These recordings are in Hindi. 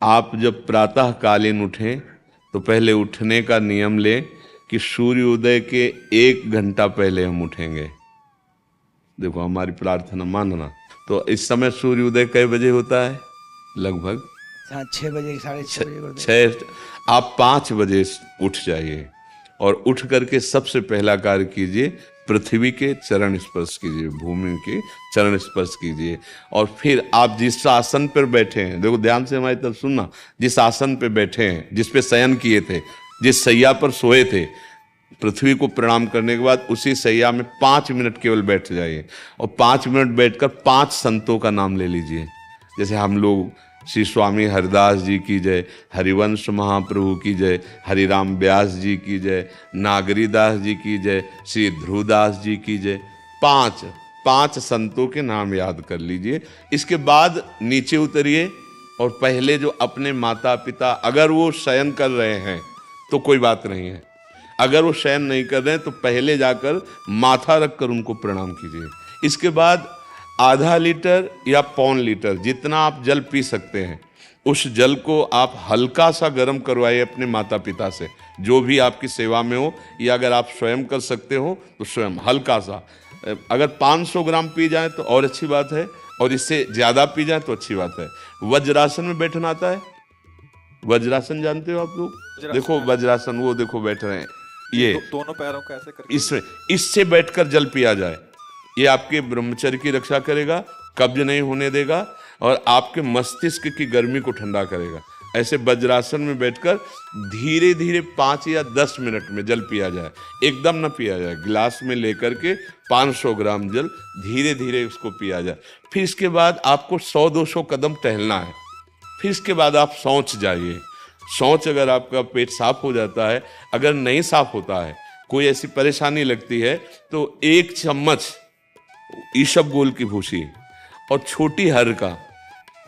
आप जब प्रातः कालीन उठें तो पहले उठने का नियम लें कि सूर्योदय के 1 घंटा पहले हम उठेंगे। देखो हमारी प्रार्थना मानना। तो इस समय सूर्योदय कई बजे होता है? लगभग 6 बजे, 6:30 बजे छः। आप 5 बजे उठ जाइए और उठ करके सबसे पहला कार्य कीजिए, पृथ्वी के चरण स्पर्श कीजिए, भूमि के चरण स्पर्श कीजिए। और फिर आप जिस आसन पर बैठे हैं, देखो ध्यान से हमारी तरफ सुनना, जिस आसन पर बैठे हैं, जिस पे शयन किए थे, जिस सैया पर सोए थे, पृथ्वी को प्रणाम करने के बाद उसी सैया में 5 मिनट केवल बैठ जाइए और 5 मिनट बैठकर 5 संतों का नाम ले लीजिए। जैसे हम लोग श्री स्वामी हरिदास जी की जय, हरिवंश महाप्रभु की जय, हरिराम व्यास जी की जय, नागरीदास जी की जय, श्री ध्रुवदास जी की जय। 5 संतों के नाम याद कर लीजिए। इसके बाद नीचे उतरिए और पहले जो अपने माता पिता, अगर वो शयन कर रहे हैं तो कोई बात नहीं है, अगर वो शयन नहीं कर रहे हैं तो पहले जाकर माथा रखकर उनको प्रणाम कीजिए। इसके बाद आधा लीटर या 1.25 लीटर जितना आप जल पी सकते हैं, उस जल को आप हल्का सा गर्म करवाइए अपने माता पिता से, जो भी आपकी सेवा में हो, या अगर आप स्वयं कर सकते हो तो स्वयं हल्का सा। अगर 500 ग्राम पी जाए तो और अच्छी बात है, और इससे ज़्यादा पी जाए तो अच्छी बात है। वज्रासन में बैठना आता है? वज्रासन जानते हो आप लोग? देखो वज्रासन, वो देखो बैठ रहे हैं, ये दोनों पैरों को ऐसे करके इससे बैठकर जल पिया जाए। ये आपके ब्रह्मचर्य की रक्षा करेगा, कब्ज नहीं होने देगा और आपके मस्तिष्क की गर्मी को ठंडा करेगा। ऐसे वज्रासन में बैठकर धीरे धीरे 5 या 10 मिनट में जल पिया जाए, एकदम न पिया जाए। गिलास में लेकर के 500 ग्राम जल धीरे धीरे उसको पिया जाए। फिर इसके बाद आपको 100-200 कदम टहलना है। फिर इसके बाद आप शौच जाइए। शौच अगर आपका पेट साफ हो जाता है, अगर नहीं साफ होता है, कोई ऐसी परेशानी लगती है, तो 1 चम्मच ईसबगोल की भूसी और छोटी हर का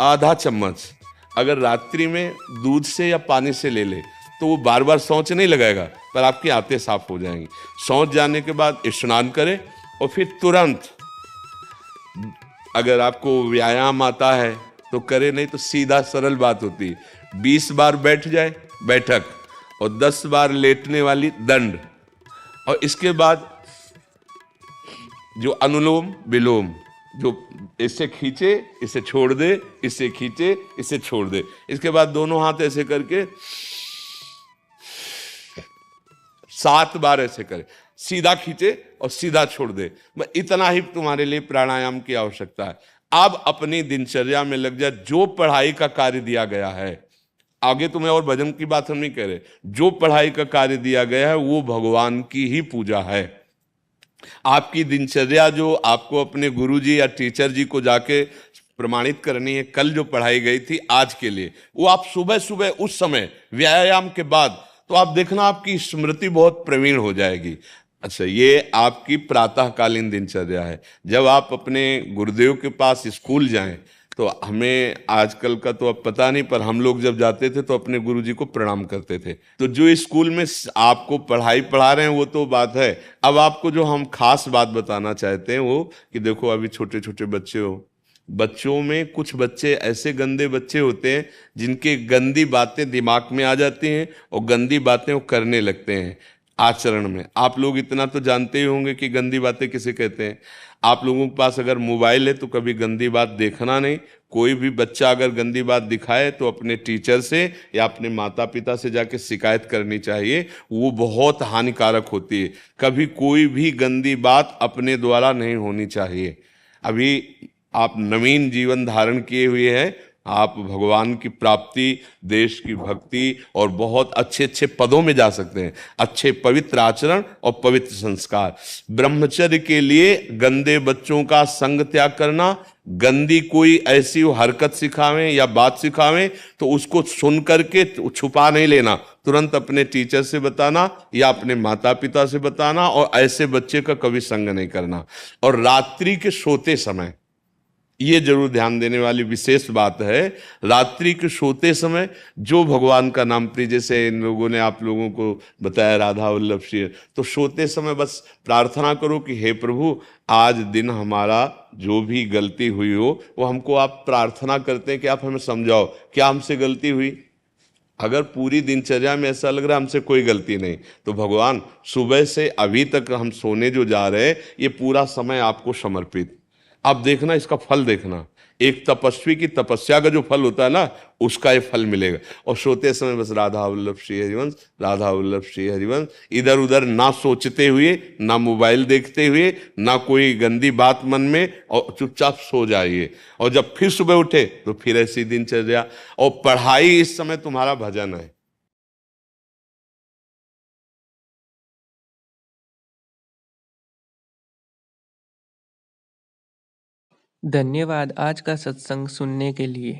आधा चम्मच अगर रात्रि में दूध से या पानी से ले ले तो वो बार बार शौच नहीं लगाएगा, पर आपकी आंतें साफ हो जाएंगी। शौच जाने के बाद स्नान करें और फिर तुरंत, अगर आपको व्यायाम आता है तो करे, नहीं तो सीधा सरल बात होती है, 20 बार बैठ जाए बैठक और 10 बार लेटने वाली दंड। और इसके बाद जो अनुलोम विलोम, जो इससे खींचे इसे छोड़ दे, इससे खींचे इसे छोड़ दे, इसके बाद दोनों हाथ ऐसे करके 7 बार ऐसे करे, सीधा खींचे और सीधा छोड़ दे। इतना ही तुम्हारे लिए प्राणायाम की आवश्यकता है। अब अपनी दिनचर्या में लग जा। जो पढ़ाई का कार्य दिया गया है, आगे तुम्हें और भजन की बात हम नहीं कह रहे, जो पढ़ाई का कार्य दिया गया है वो भगवान की ही पूजा है। आपकी दिनचर्या जो आपको अपने गुरुजी या टीचर जी को जाके प्रमाणित करनी है, कल जो पढ़ाई गई थी आज के लिए, वो आप सुबह सुबह उस समय व्यायाम के बाद, तो आप देखना आपकी स्मृति बहुत प्रवीण हो जाएगी। अच्छा, ये आपकी प्रातःकालीन दिनचर्या है। जब आप अपने गुरुदेव के पास स्कूल जाएं, तो हमें आजकल का तो अब पता नहीं, पर हम लोग जब जाते थे तो अपने गुरुजी को प्रणाम करते थे। तो जो स्कूल में आपको पढ़ाई पढ़ा रहे हैं वो तो बात है, अब आपको जो हम खास बात बताना चाहते हैं वो कि देखो अभी छोटे छोटे बच्चे हो, बच्चों में कुछ बच्चे ऐसे गंदे बच्चे होते हैं जिनके गंदी बातें दिमाग में आ जाती हैं और गंदी बातें वो करने लगते हैं आचरण में। आप लोग इतना तो जानते ही होंगे कि गंदी बातें किसे कहते हैं। आप लोगों के पास अगर मोबाइल है तो कभी गंदी बात देखना नहीं। कोई भी बच्चा अगर गंदी बात दिखाए तो अपने टीचर से या अपने माता पिता से जाके शिकायत करनी चाहिए, वो बहुत हानिकारक होती है। कभी कोई भी गंदी बात अपने द्वारा नहीं होनी चाहिए। अभी आप नवीन जीवन धारण किए हुए हैं, आप भगवान की प्राप्ति, देश की भक्ति और बहुत अच्छे अच्छे पदों में जा सकते हैं। अच्छे पवित्र आचरण और पवित्र संस्कार। ब्रह्मचर्य के लिए गंदे बच्चों का संग त्याग करना, गंदी कोई ऐसी हरकत सिखावें या बात सिखावें तो उसको सुन करके छुपा नहीं लेना, तुरंत अपने टीचर से बताना या अपने माता पिता से बताना, और ऐसे बच्चे का कभी संग नहीं करना। और रात्रि के सोते समय ये जरूर ध्यान देने वाली विशेष बात है। रात्रि के सोते समय जो भगवान का नाम प्रिय, जैसे इन लोगों ने आप लोगों को बताया राधा वल्लभ श्री, तो सोते समय बस प्रार्थना करो कि हे प्रभु, आज दिन हमारा जो भी गलती हुई हो वो हमको, आप प्रार्थना करते हैं कि आप हमें समझाओ क्या हमसे गलती हुई। अगर पूरी दिनचर्या में ऐसा लग रहा है हमसे कोई गलती नहीं, तो भगवान सुबह से अभी तक हम सोने जो जा रहे हैं ये पूरा समय आपको समर्पित। आप देखना, इसका फल देखना, एक तपस्वी की तपस्या का जो फल होता है ना, उसका ये फल मिलेगा। और सोते समय बस राधा वल्लभ श्री हरिवंश, राधा वल्लभ श्री हरिवंश, इधर उधर ना सोचते हुए, ना मोबाइल देखते हुए, ना कोई गंदी बात मन में, और चुपचाप सो जाइए। और जब फिर सुबह उठे तो फिर ऐसी दिनचर्या। और पढ़ाई इस समय तुम्हारा भजन है। धन्यवाद आज का सत्संग सुनने के लिए।